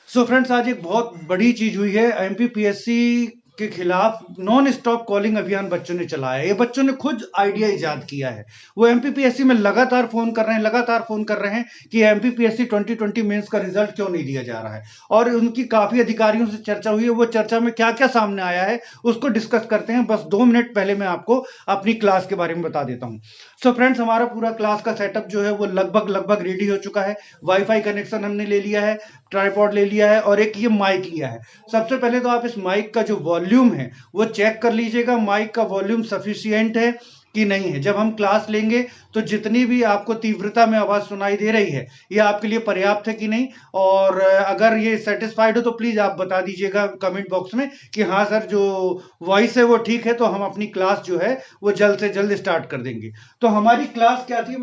So friends, आज एक बहुत बड़ी चीज हुई है। एमपीपीएससी के खिलाफ नॉन स्टॉप कॉलिंग अभियान बच्चों ने चलाया है। ये बच्चों ने खुद आइडिया इजाद किया है। वो एमपीपीएससी में लगातार फोन कर रहे हैं कि एमपीपीएससी 2020 मेंस का रिजल्ट क्यों नहीं दिया जा रहा है। और उनकी काफी अधिकारियों से चर्चा हुई है। वो चर्चा में क्या क्या सामने आया है उसको डिस्कस करते हैं। बस 2 मिनट पहले मैं आपको अपनी क्लास के बारे में बता देता हूँ। सो फ्रेंड्स, हमारा पूरा क्लास का सेटअप जो है वो लगभग लगभग रेडी हो चुका है। वाईफाई कनेक्शन हमने ले लिया है, ट्राइपॉड ले लिया है और एक ये माइक लिया है। सबसे पहले तो आप इस माइक का जो वॉल्यूम है वो चेक कर लीजिएगा, माइक का वॉल्यूम सफिशिएंट है कि नहीं है। जब हम क्लास लेंगे तो जितनी भी आपको तीव्रता में आवाज सुनाई दे रही है ये आपके लिए पर्याप्त है कि नहीं। और अगर ये सेटिस्फाइड हो तो प्लीज आप बता दीजिएगा कमेंट बॉक्स में कि हाँ सर, जो वॉइस है वो ठीक है, तो हम अपनी क्लास जो है वो जल्द से जल्द स्टार्ट कर देंगे। तो हमारी क्लास क्या थी,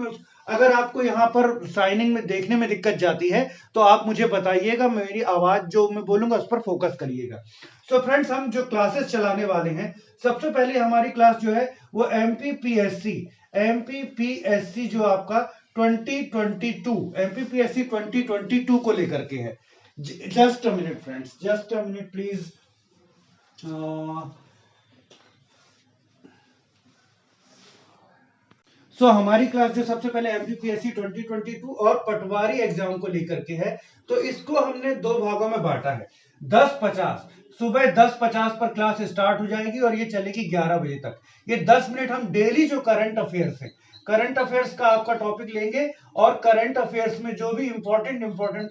अगर आपको यहाँ पर साइनिंग में देखने में दिक्कत जाती है तो आप मुझे बताइएगा, मेरी आवाज जो मैं बोलूंगा उस पर फोकस करिएगा। तो फ्रेंड्स, हम जो क्लासेस चलाने वाले हैं, सबसे पहले हमारी क्लास जो है वो एमपीपीएससी जो आपका 2022 एमपीपीएससी 2022 को लेकर के है। Just a minute friends, just a minute please. हमारी क्लास जो सबसे पहले एमपीपीएससी 2022 और पटवारी एग्जाम को लेकर के है, तो इसको हमने दो भागों में बांटा है। 10:50 सुबह 10:50 पर क्लास स्टार्ट हो जाएगी और ये चलेगी 11 बजे तक। ये 10 मिनट हम डेली जो करंट अफेयर्स है, करंट अफेयर्स का आपका टॉपिक लेंगे और करंट अफेयर्स में जो भी इंपॉर्टेंट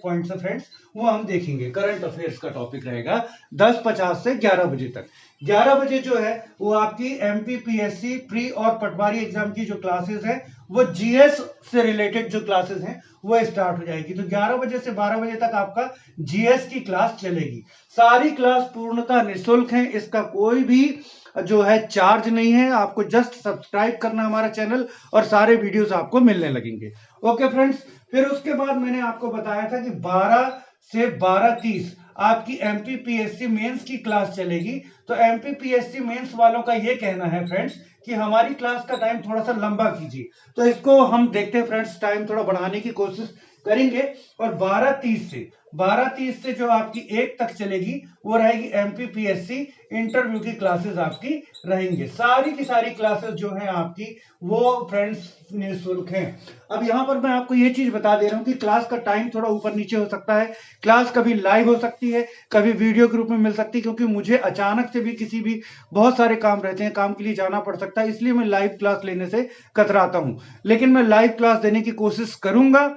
पॉइंट्स है फ्रेंड्स, वो हम देखेंगे। करंट अफेयर्स का टॉपिक रहेगा 10:50 से 11 बजे तक। 11 बजे जो है वो आपकी एमपीपीएससी प्री और पटवारी एग्जाम की जो क्लासेस है, वो जीएस से रिलेटेड जो क्लासेस हैं वो स्टार्ट हो जाएगी। तो 11 बजे से 12 बजे तक आपका जीएस की क्लास चलेगी। सारी क्लास पूर्णतः निःशुल्क है, इसका कोई भी जो है चार्ज नहीं है। आपको जस्ट सब्सक्राइब करना हमारा चैनल और सारे वीडियोस आपको मिलने लगेंगे। ओके फ्रेंड्स, फिर उसके बाद मैंने आपको बताया था कि 12 से 12:30 आपकी एमपीपीएससी मेंस की क्लास चलेगी। तो एमपीपीएससी मेंस वालों का यह कहना है फ्रेंड्स कि हमारी क्लास का टाइम थोड़ा सा लंबा कीजिए। तो इसको हम देखते हैं फ्रेंड्स, टाइम थोड़ा बढ़ाने की कोशिश करेंगे। और 12:30 से जो आपकी 1 तक चलेगी वो रहेगी एमपीपीएससी इंटरव्यू की क्लासेस आपकी रहेंगे। सारी की सारी क्लासेस जो है आपकी वो फ्रेंड्स निःशुल्क हैं। अब यहां पर मैं आपको ये चीज बता दे रहा हूं कि क्लास का टाइम थोड़ा ऊपर नीचे हो सकता है। क्लास कभी लाइव हो सकती है, कभी वीडियो के रूप में मिल सकती है, क्योंकि मुझे अचानक से भी किसी भी बहुत सारे काम रहते हैं, काम के लिए जाना पड़ सकता है, इसलिए मैं लाइव क्लास लेने से कतराता हूं। लेकिन मैं लाइव क्लास देने की कोशिश करूंगा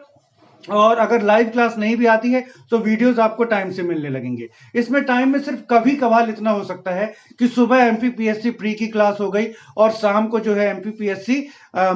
और अगर लाइव क्लास नहीं भी आती है तो वीडियोस आपको टाइम से मिलने लगेंगे। इसमें टाइम में सिर्फ कभी कभार इतना हो सकता है कि सुबह एमपीपीएससी प्री की क्लास हो गई और शाम को जो है एमपीपीएससी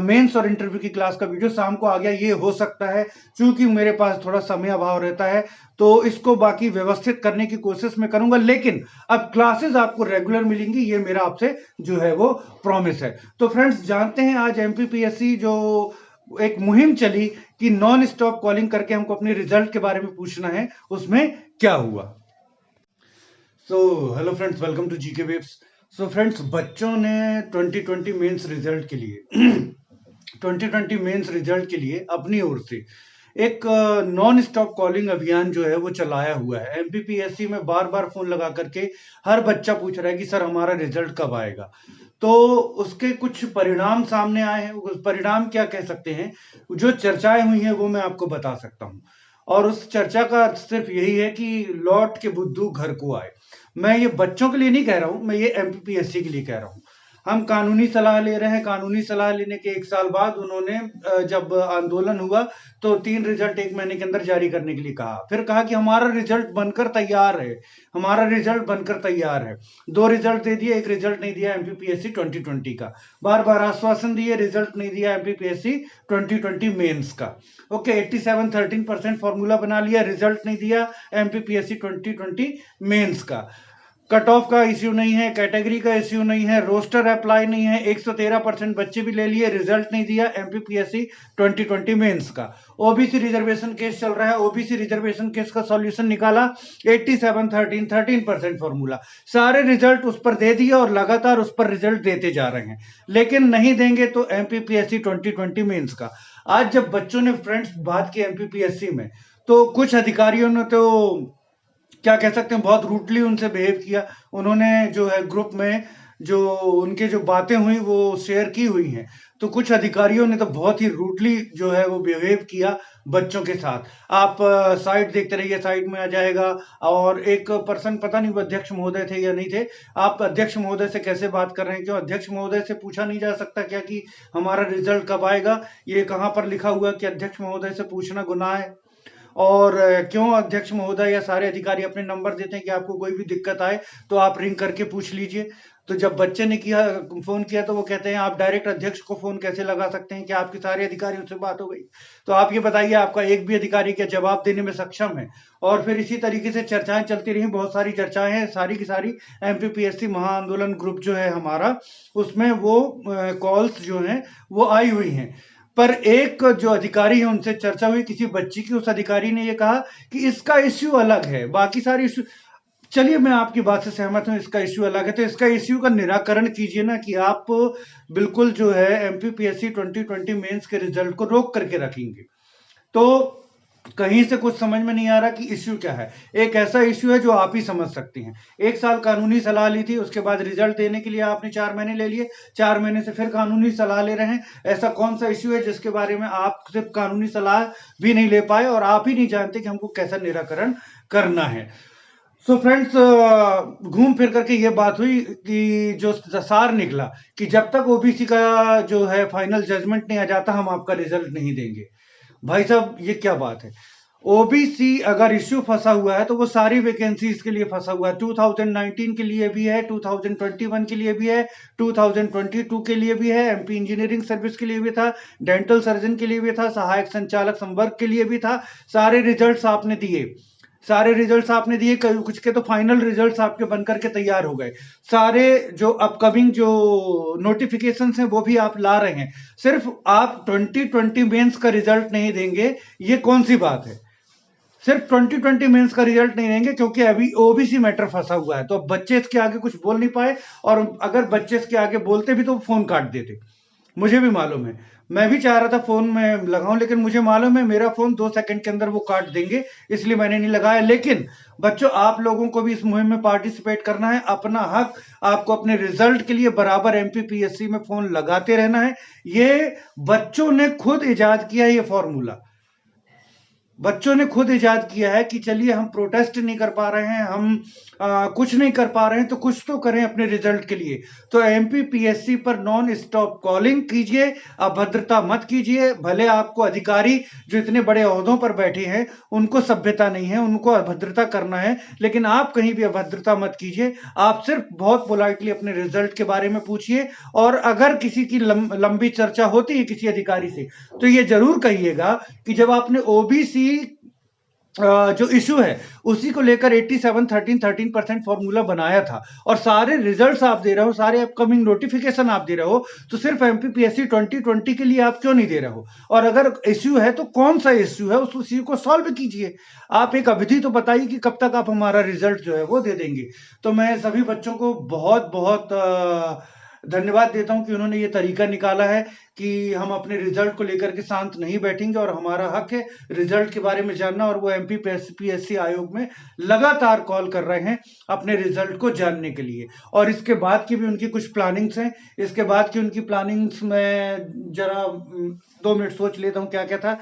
मेंस और इंटरव्यू की क्लास का वीडियो शाम को आ गया। ये हो सकता है, क्योंकि मेरे पास थोड़ा समय अभाव रहता है, तो इसको बाकी व्यवस्थित करने की कोशिश मैं करूंगा। लेकिन अब क्लासेस आपको रेगुलर मिलेंगी, ये मेरा आपसे जो है वो प्रॉमिस है। तो फ्रेंड्स, जानते हैं आज एमपीपीएससी जो एक मुहिम चली कि नॉन स्टॉप कॉलिंग करके हमको अपने रिजल्ट के बारे में पूछना है, उसमें क्या हुआ। So hello friends, welcome to GK waves. So friends, बच्चों ने 2020 मेंस रिजल्ट के लिए 2020 मेंस रिजल्ट के लिए अपनी ओर से एक नॉन स्टॉप कॉलिंग अभियान जो है वो चलाया हुआ है। एमपीपीएससी में बार बार फोन लगा करके हर बच्चा पूछ रहा है कि सर हमारा रिजल्ट कब आएगा। तो उसके कुछ परिणाम सामने आए हैं। उस परिणाम क्या कह सकते हैं, जो चर्चाएं हुई हैं वो मैं आपको बता सकता हूं। और उस चर्चा का अर्थ सिर्फ यही है कि लौट के बुद्धू घर को आए। मैं ये बच्चों के लिए नहीं कह रहा हूं, मैं ये एमपीपीएससी के लिए कह रहा हूं। हम कानूनी सलाह ले रहे हैं। कानूनी सलाह लेने के 1 साल बाद उन्होंने जब आंदोलन हुआ तो 3 रिजल्ट 1 महीने के अंदर जारी करने के लिए कहा। फिर कहा कि हमारा रिजल्ट बनकर तैयार है, हमारा रिजल्ट बनकर तैयार है। 2 रिजल्ट दे दिए, 1 रिजल्ट नहीं दिया एमपीपीएससी 2020 का। बार बार आश्वासन दिए, रिजल्ट नहीं दिया एमपीपीएससी 2020 मेंस का। ओके, 87-13% फॉर्मूला बना लिया, रिजल्ट नहीं दिया एमपीपीएससी 2020 मेंस का। कट ऑफ का इश्यू नहीं है, कैटेगरी का इश्यू नहीं है, रोस्टर अप्लाई नहीं है, 113% बच्चे भी ले लिए, रिजल्ट नहीं दिया एमपीपीएससी 2020 मेंस का। ओबीसी रिजर्वेशन केस चल रहा है, ओबीसी रिजर्वेशन केस का सॉल्यूशन निकाला, 87-13% फॉर्मूला। सारे रिजल्ट उस पर दे दिए और लगातार उस पर रिजल्ट देते जा रहे हैं। लेकिन नहीं देंगे तो एमपीपीएससी 2020 मेंस का। आज जब बच्चों ने फ्रेंड्स बात की एमपीपीएससी में, तो कुछ अधिकारियों ने तो क्या कह सकते हैं, बहुत रूटली उनसे बिहेव किया उन्होंने। जो है ग्रुप में जो उनके जो बातें हुई वो शेयर की हुई हैं, तो कुछ अधिकारियों ने तो बहुत ही रूटली जो है वो बिहेव किया बच्चों के साथ। आप साइड देखते रहिए, साइड में आ जाएगा। और एक पर्सन, पता नहीं वो अध्यक्ष महोदय थे या नहीं थे, आप अध्यक्ष महोदय से कैसे बात कर रहे हैं? क्यों अध्यक्ष महोदय से पूछा नहीं जा सकता क्या कि हमारा रिजल्ट कब आएगा? ये कहाँ पर लिखा हुआ कि अध्यक्ष महोदय से पूछना गुनाह है? और क्यों अध्यक्ष महोदय या सारे अधिकारी अपने नंबर देते हैं कि आपको कोई भी दिक्कत आए तो आप रिंग करके पूछ लीजिए? तो जब बच्चे ने किया, फोन किया, तो वो कहते हैं आप डायरेक्ट अध्यक्ष को फोन कैसे लगा सकते हैं कि आपके सारे अधिकारियों से बात हो गई? तो आप ये बताइए, आपका एक भी अधिकारी क्या जवाब देने में सक्षम है? और फिर इसी तरीके से चर्चाएं चलती रही, बहुत सारी चर्चाएं हैं, सारी की सारी एमपीपीएससी महाआंदोलन ग्रुप जो है हमारा, उसमें वो कॉल्स जो हैं वो आई हुई हैं। पर एक जो अधिकारी है उनसे चर्चा हुई किसी बच्ची की, उस अधिकारी ने ये कहा कि इसका इश्यू अलग है, बाकी सारे इश्यू। चलिए, मैं आपकी बात से सहमत हूं, इसका इश्यू अलग है, तो इसका इश्यू का निराकरण कीजिए ना, कि आप बिल्कुल जो है एमपीपीएससी 2020 मेंस के रिजल्ट को रोक करके रखेंगे। तो कहीं से कुछ समझ में नहीं आ रहा कि इश्यू क्या है। एक ऐसा इश्यू है जो आप ही समझ सकते हैं। 1 साल कानूनी सलाह ली थी, उसके बाद रिजल्ट देने के लिए आपने 4 महीने ले लिए, 4 महीने से फिर कानूनी सलाह ले रहे हैं। ऐसा कौन सा इश्यू है जिसके बारे में आप सिर्फ कानूनी सलाह भी नहीं ले पाए और आप ही नहीं जानते कि हमको कैसा निराकरण करना है? सो फ्रेंड्स, घूम फिर करके ये बात हुई कि जो सार निकला कि जब तक ओबीसी का जो है फाइनल जजमेंट नहीं आ जाता, हम आपका रिजल्ट नहीं देंगे। भाई साहब, ये क्या बात है? ओबीसी अगर इश्यू फंसा हुआ है तो वो सारी वैकेंसीज के लिए फंसा हुआ है। 2019 के लिए भी है, 2021 के लिए भी है, 2022 के लिए भी है, एमपी इंजीनियरिंग सर्विस के लिए भी था, डेंटल सर्जन के लिए भी था, सहायक संचालक संवर्ग के लिए भी था। सारे रिजल्ट्स आपने दिए, सारे रिजल्ट्स आपने दिए, कुछ के तो फाइनल रिजल्ट्स आपके बनकर के तैयार हो गए। सारे जो अपकमिंग जो नोटिफिकेशंस हैं वो भी आप ला रहे हैं। सिर्फ आप 2020 मेंस का रिजल्ट नहीं देंगे, ये कौन सी बात है? सिर्फ 2020 मेंस का रिजल्ट नहीं देंगे क्योंकि अभी ओबीसी मैटर फंसा हुआ है, तो अब बच्चे इसके आगे कुछ बोल नहीं पाए। और अगर बच्चे इसके आगे बोलते भी तो फोन काट देते, मुझे भी मालूम है। मैं भी चाह रहा था फोन में लगाऊं, लेकिन मुझे मालूम है मेरा फोन 2 सेकंड के अंदर वो काट देंगे, इसलिए मैंने नहीं लगाया। लेकिन बच्चों, आप लोगों को भी इस मुहिम में पार्टिसिपेट करना है, अपना हक, आपको अपने रिजल्ट के लिए बराबर एमपीपीएससी में फोन लगाते रहना है। ये बच्चों ने खुद इजाद किया है, ये फॉर्मूला बच्चों ने खुद इजाद किया है कि चलिए, हम प्रोटेस्ट नहीं कर पा रहे हैं, हम कुछ नहीं कर पा रहे हैं, तो कुछ तो करें अपने रिजल्ट के लिए। तो एमपीपीएससी पर नॉन स्टॉप कॉलिंग कीजिए, अभद्रता मत कीजिए। भले आपको अधिकारी जो इतने बड़े ओहदों पर बैठे हैं उनको सभ्यता नहीं है, उनको अभद्रता करना है, लेकिन आप कहीं भी अभद्रता मत कीजिए। आप सिर्फ बहुत पोलाइटली अपने रिजल्ट के बारे में पूछिए। और अगर किसी की लंबी चर्चा होती है किसी अधिकारी से, तो ये जरूर कहिएगा कि जब आपने ओबीसी जो इशू है उसी को लेकर 87-13-13% फॉर्मूला बनाया था और सारे रिजल्ट्स आप दे रहे हो, सारे अपकमिंग नोटिफिकेशन आप दे रहे हो, तो सिर्फ एमपीपीएससी 2020 के लिए आप क्यों नहीं दे रहे हो? और अगर इश्यू है तो कौन सा इश्यू है, उस इश्यू को सॉल्व कीजिए। आप एक अवधि तो बताइए कि कब तक आप हमारा रिजल्ट जो है वो दे देंगे। तो मैं सभी बच्चों को बहुत बहुत धन्यवाद देता हूं कि उन्होंने ये तरीका निकाला है कि हम अपने रिजल्ट को लेकर के शांत नहीं बैठेंगे और हमारा हक है रिजल्ट के बारे में जानना। और वो एमपीपीएससी आयोग में लगातार कॉल कर रहे हैं अपने रिजल्ट को जानने के लिए। और इसके बाद की भी उनकी कुछ प्लानिंग्स हैं। इसके बाद की उनकी प्लानिंग्स में जरा 2 मिनट सोच लेता हूं क्या क्या था।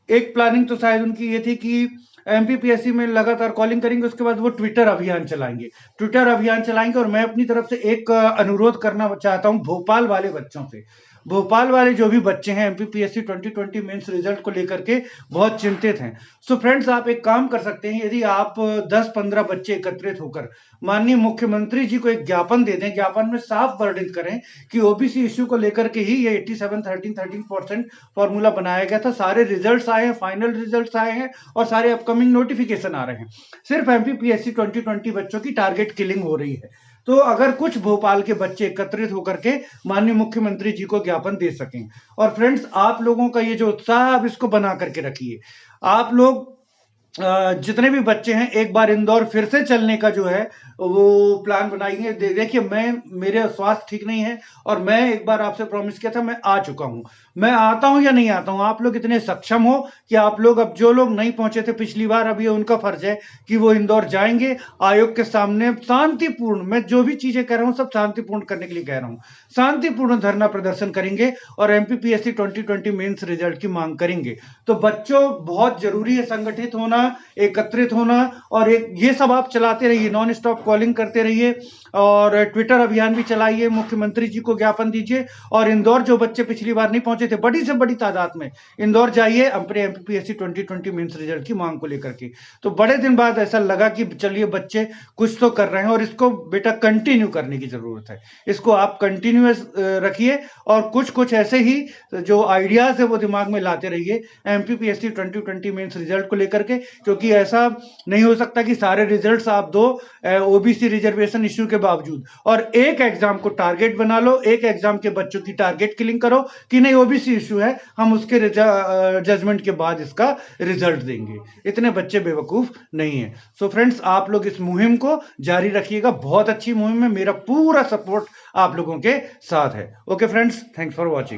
एक प्लानिंग तो शायद उनकी ये थी कि एमपीपीएससी में लगातार कॉलिंग करेंगे, उसके बाद वो ट्विटर अभियान चलाएंगे। ट्विटर अभियान चलाएंगे और मैं अपनी तरफ से एक अनुरोध करना चाहता हूं भोपाल वाले बच्चों से। भोपाल वाले जो भी बच्चे हैं एमपीपीएससी 2020 मेंस रिजल्ट को लेकर के बहुत चिंतित हैं। सो फ्रेंड्स, आप एक काम कर सकते हैं, यदि आप 10-15 बच्चे एकत्रित होकर माननीय मुख्यमंत्री जी को एक ज्ञापन दे दें, ज्ञापन में साफ वर्णित करें कि ओबीसी इश्यू को लेकर के ही ये 87-13-13% फॉर्मूला बनाया गया था। सारे रिजल्ट्स आए हैं, फाइनल रिजल्ट्स आए हैं और सारे अपकमिंग नोटिफिकेशन आ रहे हैं। सिर्फ एमपीपीएससी 2020 बच्चों की टारगेट किलिंग हो रही है। तो अगर कुछ भोपाल के बच्चे एकत्रित होकर के माननीय मुख्यमंत्री जी को ज्ञापन दे सकें। और फ्रेंड्स, आप लोगों का ये जो उत्साह, आप इसको बना करके रखिए। आप लोग जितने भी बच्चे हैं, एक बार इंदौर फिर से चलने का जो है वो प्लान बनाइए। देखिए, मेरे स्वास्थ्य ठीक नहीं है और मैं एक बार आपसे प्रॉमिस किया था, मैं आ चुका हूं। मैं आता हूं या नहीं आता हूं, आप लोग इतने सक्षम हो कि आप लोग, अब जो लोग नहीं पहुंचे थे पिछली बार, अब ये उनका फर्ज है कि वो इंदौर जाएंगे आयोग के सामने शांतिपूर्ण, मैं जो भी चीजें कह रहा हूं सब शांतिपूर्ण करने के लिए कह रहा हूं, शांतिपूर्ण धरना प्रदर्शन करेंगे और एमपीपीएससी 2020 मेंस रिजल्ट की मांग करेंगे। तो बच्चों बहुत जरूरी है संगठित होना, एकत्रित होना, और एक ये सब आप चलाते रहिए, नॉन स्टॉप कॉलिंग करते रहिए और ट्विटर अभियान भी चलाइए, मुख्यमंत्री जी को ज्ञापन दीजिए। और इंदौर जो बच्चे पिछली बार नहीं पहुंचे थे बड़ी से बड़ी तादाद में, इंदौर जाइए अपने एमपीपीएससी 2020 मेंस रिजल्ट की मांग को लेकर के। तो बड़े दिन बाद ऐसा लगा कि चलिए बच्चे कुछ तो कर रहे हैं, और इसको बेटा कंटिन्यू करने की जरूरत है, इसको आप कंटिन्यूअस रखिए और कुछ कुछ ऐसे ही जो आइडियाज है वो दिमाग में लाते रहिए एमपीपीएससी 2020 मेंस रिजल्ट को लेकर के, क्योंकि ऐसा नहीं हो सकता कि सारे रिजल्ट्स आप दो ओबीसी रिजर्वेशन इश्यू के बावजूद, और एक एग्जाम को टारगेट बना लो, एक एग्जाम के बच्चों की टारगेट किलिंग करो कि नहीं ओबीसी इश्यू है, हम उसके जजमेंट के बाद इसका रिजल्ट देंगे। इतने बच्चे बेवकूफ नहीं है। सो फ्रेंड्स, आप लोग इस मुहिम को जारी रखिएगा, बहुत अच्छी मुहिम है, मेरा पूरा सपोर्ट आप लोगों के साथ है। Okay friends, thanks for watching.